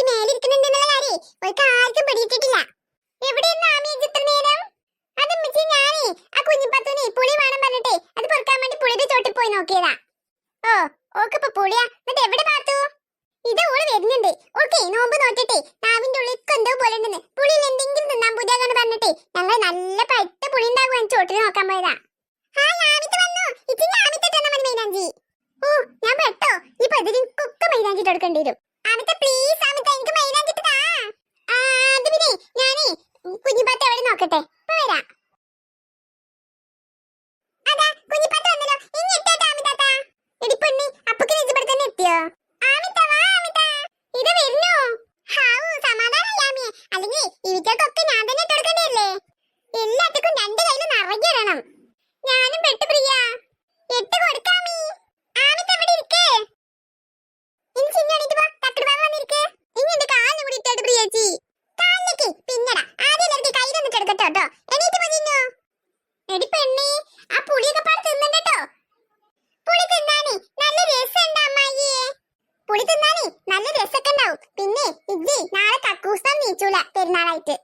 ആമയ്ക്ക് മേലിരിക്കുന്നുണ്ടെന്നുള്ള കാര്യം ഒരു ആർക്കും പിടിയിട്ടിട്ടില്ല. എവിടെയെന്ന് ആമി ഇത്ര നേരം? അത് മിച്ചി ഞാനേ ആ കുഞ്ഞിപ്പത്തൂനെ പുളി വേണം പറഞ്ഞിട്ടേ അത് പൊറുക്കാൻ വേണ്ടി പുളിയുടെ ചോട്ടിൽ പോയി നോക്കിയതാ. ഓ ഓക്കിപ്പോ പുളിയാ? എന്നിട്ട് എവിടെ പാത്തു? ഇത് ഓള് വരുന്നുണ്ട്. ഓക്കെ നോമ്പ് നോറ്റിട്ടേ നാവിന്റെ ഉള്ളിൽ എന്തോ പോലെ ഉണ്ടെന്ന് പുളിയിൽ എന്തെങ്കിലും തിന്നാൻ പൂജാക്കാന്ന് പറഞ്ഞിട്ടേ ഞങ്ങൾ നല്ല പഴുത്ത പുളി ഉണ്ടാകുവാൻ ചോട്ടിൽ നോക്കാൻ പോയതാ. ആ ഞാമിത്ത് വന്നു. ഇച്ചി ഞാമിത്ത് തന്നാ മതി മൈലാഞ്ചി. ഓ ഞാൻ പെട്ടോ, ഈ പതിരിക്കൊക്കെ മൈലാഞ്ചി കൊടുക്കേണ്ടി വരും. അമിത പ്ലീസ് അമിത എനിക്ക് മൈലാഞ്ചി താ. അത് പിന്നെ ഞാനേ കുഞ്ഞിപ്പാത്ത എവിടെ നോക്കട്ടെ, ഇപ്പൊ വരാം. അതാ കുഞ്ഞിപ്പാത്ത വന്നല്ലോ. ഇനി എത്താ അമിതാത്ത? എടി പൊന്നി അപ്പൊക്ക് ഇവിടെ തന്നെ എത്തിയോ? ആമിത വാ ആമിത, ഇത് വരുന്നു. ഹാവൂ സമാധാനമില്ലാമേ, അല്ലെങ്കിൽ ഇവിറ്റക്കൊക്കെ ഞാൻ തന്നെ കൊടുക്കണ്ടല്ലേ. എല്ലാത്തിനും രണ്ട് കയ്യിൽ നിറയ്ക്കണം. ഞാനും പെട്ടു പ്രിയ, എട്ട് കൊടുക്കാമീ. ആമിത ഇവിടെ ഇരിക്ക്. ഇനി ചിന്നണിട്ട് പോ, തക്കട് ബാബ വന്നിരിക്ക്. ഇനി എന്റെ കാലിന് കൂടി ഇട്ടോട്ട് പ്രിയേച്ചി. കാലിലേക്ക് പിന്നടാ, ആദ്യം എല്ലാവർക്കും കൈ തന്നിട്ട് എടുക്കട്ടോ കേട്ടോ. എണീറ്റ് പോഞ്ഞു. എടി പെണ്ണി ആ പുളിയൊക്കെ പാട് തിന്നണ്ടോ. പുളി തിന്നാനേ നല്ല രസമുണ്ട് അമ്മായിയെ. പുളി തിന്നാനേ നല്ല രസമൊക്കെ ഉണ്ടാവും. പിന്നെ ഇജ്ജി നാളെ കക്കൂസം നീച്ചൂല പെരുന്നാളായിട്ട്.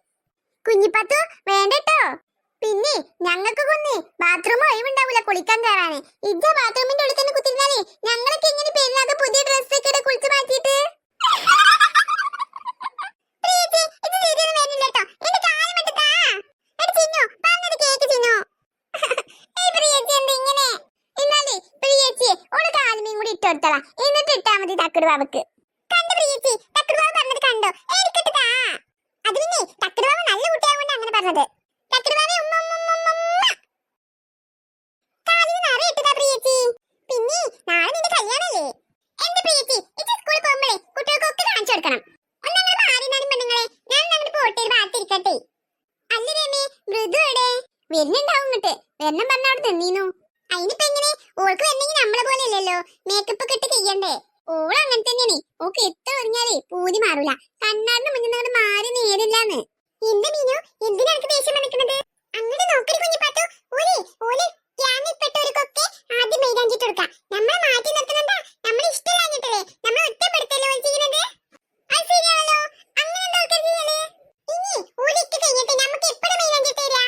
കുഞ്ഞിപ്പത്തു വേണ്ടട്ടോ. പിന്നെ ഞങ്ങൾക്ക് കൊന്നേ ബാത്റൂം ഒഴിവുണ്ടാവൂല കുളിക്കാൻ കയറാന്. ഇജ്ജ ബാത്റൂമിന്റെ ഉള്ളിൽ തന്നെ കുത്തിരുന്നാലേ ഞങ്ങളൊക്കെ ഇങ്ങനെ പെരുന്നാൾക്ക് പുതിയ ഡ്രസ്സൊക്കെ ഇടെ കുളിച്ച് മാറ്റിയിട്ട്. എന്നിട്ട് ഇട്ടാ മതി തക്കട് ബാബക്ക്. കണ്ടു പ്രിയച്ചി, തക്കട് ബാബ പറഞ്ഞത് കണ്ടോ? എനിക്കിട്ടാ. അത് പിന്നെ തക്കട് ബാബ നല്ല കുട്ടിയാവുകൊണ്ട് അങ്ങനെ പറഞ്ഞത്. തക്കട് ബാബ കാലിന് നിറയെ ഇട്ടതാ പ്രിയച്ചി. പിന്നെ നാളെ നിന്റെ കല്യാണല്ലേ. എന്റെ പ്രിയച്ചി ഇത് സ്കൂളിൽ പോകുമ്പോഴേ കുട്ടികൾക്കൊക്കെ കാണിച്ചു കൊടുക്കണം. ഒന്നങ്ങനെ മാറിനാലും പെണ്ണുങ്ങളെ ഞാൻ അങ്ങനെ പോട്ടെ ഭാഗത്തിരിക്കട്ടെ. അല്ല രമേ മൃദു എവിടെ? വരുന്നുണ്ടാവും ഇങ്ങോട്ട്. വരണം പറഞ്ഞ അവിടെ തിന്നീന്നു. അതിനിപ്പോ എങ്ങനെ? ഓൾക്ക് വരണമെങ്കിൽ നമ്മളെ പോലെ അല്ലല്ലോ, മേക്കപ്പ് ഒക്കെ ഇട്ട് ചെയ്യണ്ടേ. ഓൾ അങ്ങനെ തന്നെയാണ്. ഓക്ക് എത്ര പറഞ്ഞാലേ പൂതി മാറൂല. കണ്ണാടിന് മുന്നിൽ മാറി നേരില്ലാന്ന്. എന്റെ മീനു എന്തിനാ എനിക്ക് ദേഷ്യം വന്നിക്കുന്നത്? അങ്ങനെ നോക്കടി കുഞ്ഞിപ്പാത്തു. ഓലെ ഗ്യാങ്ങിൽപ്പെട്ടവർക്കൊക്കെ ആദ്യം മൈലാഞ്ചി കൊടുക്കാം. നമ്മളെ മാറ്റി നിർത്തണണ്ടാ. നമ്മളെ ഇഷ്ടമില്ലാഞ്ഞിട്ടല്ലേ നമ്മളെ ഒറ്റപ്പെടുത്തല്ലോ ചെയ്യുന്നത്. അത് ശരിയാണല്ലോ. അങ്ങനെ എന്താ ചെയ്യല്? ഇനി ഓലിക്ക് കഴിഞ്ഞിട്ട് നമുക്ക് എപ്പോഴും മൈലാഞ്ചി തരാ.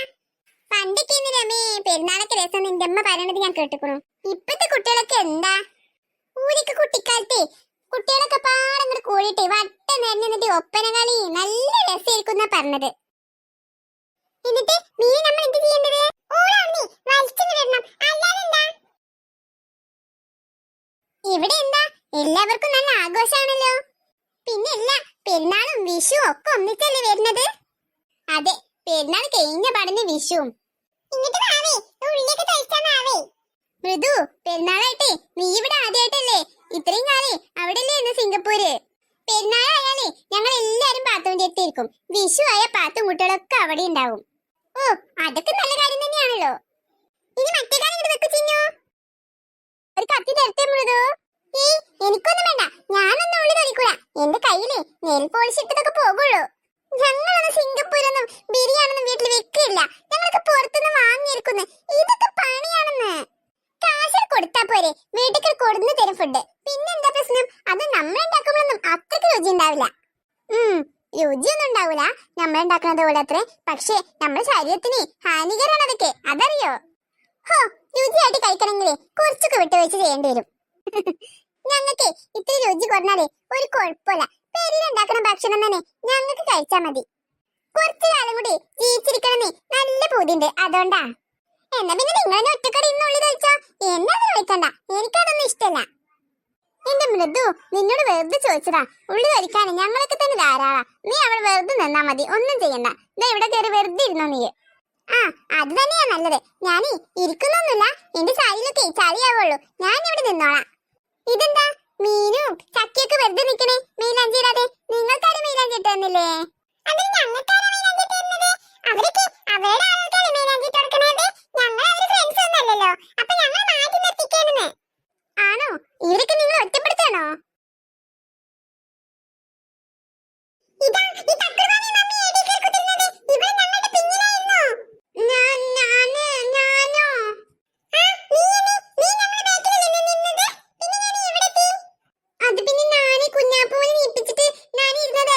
പണ്ടൊക്കെ രമേ പെരുന്നാളൊക്കെ രസം നിന്റെ അമ്മ പറയണത് ഞാൻ കേട്ടിക്കണു. ഇപ്പത്തെ കുട്ടികളൊക്കെ എന്താ ഊരിക്ക് കുട്ടിക്കാലത്തെ കുട്ടികളൊക്കെ പാടങ്ങോട്ട് കൂടിയിട്ട് വട്ടം നിറഞ്ഞിട്ട് ഒപ്പന കളി നല്ല രസമായിരിക്കും പറഞ്ഞത്. എന്നിട്ട് മീൻ നമ്മൾ എന്ത് ചെയ്യേണ്ടത്? ഓളാണ് വലിച്ചു വിടണം. അല്ലാതെന്താ? ഇവിടെ എന്താ എല്ലാവർക്കും നല്ല ആഘോഷാണല്ലോ. പിന്നെ അല്ല പെരുന്നാളും വിഷുവും ഒക്കെ ഒന്നിച്ചല്ലേ വരുന്നത്. അതെ പെരുന്നാൾ കഴിഞ്ഞ പാടന്ന് വിഷുവും. ഇങ്ങോട്ട് വാവേ, ഉള്ളിയൊക്കെ കഴിച്ചാവേ. മൃദു പെരുന്നാളായിട്ടേ നീ ഇവിടെ ആദ്യമായിട്ടല്ലേ? ഇത്രയും കാലേ അവിടെയല്ലേ ഇന്ന് സിംഗപ്പൂര്. പെരുന്നാളായാലേ ഞങ്ങൾ എല്ലാരും പാത്തുവിന്റെ അടുത്തിരിക്കും. വിഷു ആയ പാത്തും കുട്ടികളൊക്കെ അവിടെ ഉണ്ടാവും. ഓ അതൊക്കെ നല്ല കാര്യം തന്നെയാണല്ലോ. ഇനി മറ്റേ കാര്യം ഇങ്ങോട്ട് വെക്കു ചിന്നു. ഒരു കത്തി തരട്ടെ മൃദു? എനിക്കൊന്നും വേണ്ട, ഞാനൊന്നും ഉള്ളി തൊലിക്കൂല. എന്റെ കയ്യിലേ നെയിൽ പോളിഷ് ഇട്ടതൊക്കെ പോകുള്ളൂ. ഞങ്ങളൊന്നും സിംഗപ്പൂരൊന്നും ബിരിയാണൊന്നും വീട്ടിൽ വെക്കില്ല. ഞങ്ങൾക്ക് പുറത്തുനിന്ന് വാങ്ങിയിരിക്കുന്നു. ഇതൊക്കെ പണിയാണെന്ന്. കാശ് കൊടുത്താ പോരെ, വീട്ടിൽ കൊടുന്നു തരും ഫുഡ്. പിന്നെന്താ പ്രശ്നം? അത് നമ്മൾ ഉണ്ടാക്കുമ്പോഴൊന്നും അത്രയ്ക്ക് രുചി ഉണ്ടാവില്ല. രുചിയൊന്നും ഉണ്ടാവൂല നമ്മൾ ഉണ്ടാക്കുന്നത് പോലെ അത്രേ. പക്ഷേ നമ്മുടെ ശരീരത്തിന് ഹാനികരാണ് അതൊക്കെ, അതറിയോ? ഹോ രുചിയായിട്ട് കഴിക്കണമെങ്കിലേ കുറച്ചൊക്കെ വിട്ടുവെച്ച് ചെയ്യേണ്ടി വരും. ഞങ്ങൾക്ക് ഇത്തിരി രുചി കുറഞ്ഞാലേ ഒരു കുഴപ്പമില്ല. പേരിലുണ്ടാക്കുന്ന ഭക്ഷണം തന്നെ ഞങ്ങൾക്ക് കഴിച്ചാ മതി. കുറച്ചു കാലം കൂടി ജീവിച്ചിരിക്കണമെന്നേ നല്ല പൂതിണ്ട്, അതുകൊണ്ടാ. എന്നാ പിന്നെ നിങ്ങളെ ഒറ്റക്കട ഇന്ന് ഉള്ളി കഴിച്ചോ. എന്നെ അത് വിളിക്കണ്ട, എനിക്കതൊന്നും ഇഷ്ടമല്ല. എന്റെ മൃദു നിന്നോട് വെറുതെ ചോദിച്ചതാ. ഉള്ളി കഴിക്കാണ് ഞങ്ങളൊക്കെ തന്നെ ധാരാളാ. നീ അവിടെ വെറുതെ നിന്നാ മതി, ഒന്നും ചെയ്യണ്ട. ഇതാ ഇവിടെ കയറി വെറുതെ ഇരുന്നോ നീ. ആ അത് തന്നെയാ നല്ലത്. ഞാനീ ഇരിക്കുന്നൊന്നുമില്ല, എന്റെ ചളിയിലൊക്കെ ചളിയാവുള്ളൂ. ഞാൻ ഇവിടെ നിന്നോളാം. ഇതെന്താ മീനും ചക്കിയൊക്കെ വെറുതെ നിക്കണേ മൈലാഞ്ചി ഇടാതെ? നിങ്ങൾക്കാരും മൈലാഞ്ചി ഇട്ട് തന്നില്ലേ? അതിന് ഞങ്ങൾക്കാരാ മൈലാഞ്ചി ഇട്ട് തരുന്നത്? അവരൊക്കെ അവരുടെ ആൾക്കാരെ മൈലാഞ്ചി ഇട്ട് കൊടുക്കണത്. ഞങ്ങൾ അവരുടെ ഫ്രണ്ട്സ് ഒന്നല്ലല്ലോ. അപ്പൊ ഞങ്ങൾ മാറ്റി നിർത്തിക്കാണെന്ന് ആണോ? ഇവരൊക്കെ നിങ്ങൾ ഒറ്റപ്പെടുത്താണോ? ഇതാ ഈ തക്കർവാണി മമ്മി എവിടേക്കാ കുത്തിരുന്നത്? ഇവിടെ ഞങ്ങളുടെ പിന്നിലായിരുന്നു. ഞാനോ? നീ ഞങ്ങളുടെ ബാക്കിലല്ലേ നിന്നത്? പിന്നെ ഞാൻ ഇവിടെ എത്തി. അത് പിന്നെ ഞാനേ കുഞ്ഞാപ്പൂനെ നീപ്പിച്ചിട്ട് ഞാൻ ഇരുന്നത്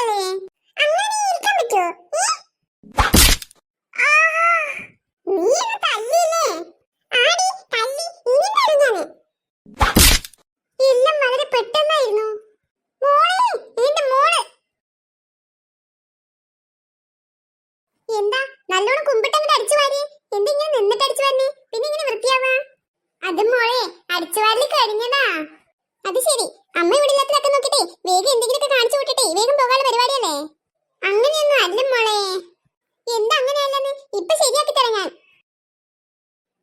അടിച്ചുവാരല് കഴിഞ്ഞതാ. അത് ശരി, അമ്മ ഇവിടെ ഇല്ലാത്തതൊക്കെ നോക്കിട്ടേ വേഗം എന്തെങ്കിലുമൊക്കെ കാണിച്ചു വിട്ടിട്ടേ വേഗം പോകാനുള്ള പരിപാടിയല്ലേ. അങ്ങനെയൊന്നും അല്ല മോളെ. എന്താ അങ്ങനെയല്ലെന്ന് ഇപ്പൊ ശരിയാക്കി തരാം ഞാൻ.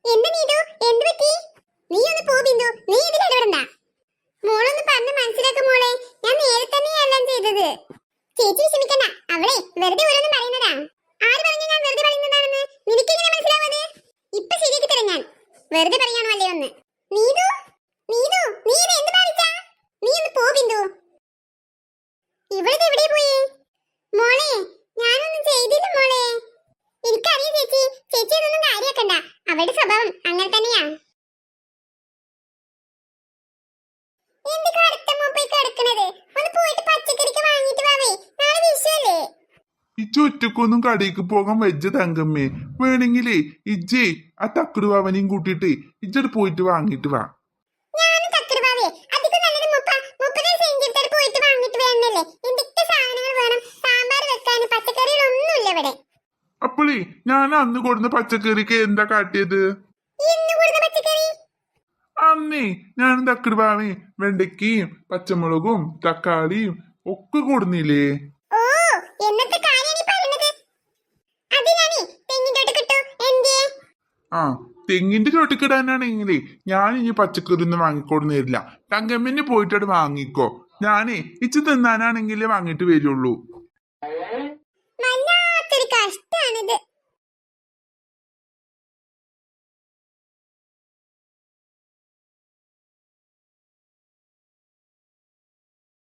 എന്താ നീതു, എന്ത് പറ്റി? നീ ഒന്ന് പോ ബിന്ദു, നീ ഇതിൽ ഇടപെടണ്ട. മോളൊന്ന് പറഞ്ഞ് മനസ്സിലാക്കും മോളെ, ഞാൻ നേരെ തന്നെയെല്ലാം ചെയ്തത്. ചേച്ചി വിഷമിക്കണ്ട, അവളെ വെറുതെ ഓരോന്നും പറയുന്നതാ. ആര് പറഞ്ഞു ഞാൻ വെറുതെ പറയുന്നതാണെന്ന്? നിനക്കെങ്ങനെ മനസ്സിലാവത്? ഇപ്പൊ ശരിയാക്കി തരാം ഞാൻ. വെറുതെ പറയാണോ അല്ലേ ഒന്ന്? നീതു, നീതു, നീ ഇത് എന്ത് ഭാവിച്ചാ? നീ ഒന്ന് പോ ബിന്ദു. ഇവിടുത്തെ എവിടെ പോയി? മോളെ ഞാനൊന്നും ചെയ്തില്ല മോളെ. എനിക്കറിയാം ചേച്ചി, ചേച്ചി അതൊന്നും കാര്യാക്കണ്ട. അവളുടെ സ്വഭാവം അങ്ങനെ തന്നെയാ. എന്തൊക്കെ അടുത്ത പോയി കിടക്കണത്? ഒന്ന് പോയിട്ട് പച്ചക്കറിക്ക് വാങ്ങിട്ട് വാവേ, നാളെ വിഷുവല്ലേ. ഇജ്ജ് ഒറ്റക്കൊന്നും കടയിലേക്ക് പോകാൻ വെച്ച തങ്കമ്മേ. വേണമെങ്കിലേ ഇജ്ജേ ആ തക്കുടു അവനെയും കൂട്ടിയിട്ട് ഇജ്ജട് പോയിട്ട് വാങ്ങിട്ട് വാ. ഞാനും തക്കടുവാവേ അധികം നല്ലത് മുപ്പത് സെഞ്ചിട്ട് പോയിട്ട് വാങ്ങിട്ട് വേണല്ലേ. എന്തൊക്കെ സാധനങ്ങൾ വേണം? സാമ്പാർ വെക്കാൻ പച്ചക്കറികളൊന്നുമില്ല ഇവിടെ. അപ്പോളേ ഞാൻ അന്ന് കൊടുന്ന പച്ചക്കറിക്ക് എന്താ കാട്ടിയത്? ഇന്ന് കൊടുത്ത പച്ചക്കറി അന്നേ ഞാൻ തക്കുടുവാവേ വെണ്ടയ്ക്കയും പച്ചമുളകും തക്കാളിയും ഒക്കെ കൊടുന്നില്ലേ? ഓ, എന്നത്തെ കാര്യമാണ് പറയുന്നത്? അത് ഞാനേ തെങ്ങിന്റെ കിട്ടു എന്തേ? ആ, തെങ്ങിന്റെ ചോട്ടിക്കിടാനാണെങ്കിലേ ഞാൻ ഇനി പച്ചക്കറി ഒന്നും വാങ്ങിക്കൊടുന്നില്ല. തങ്കമ്മനെ പോയിട്ടത് വാങ്ങിക്കോ. ഞാനേ ഇച്ച് തിന്നാനാണെങ്കിലേ വാങ്ങിട്ട് വരുള്ളൂ. വല്ലാത്തൊരു കഷ്ടാണിത്.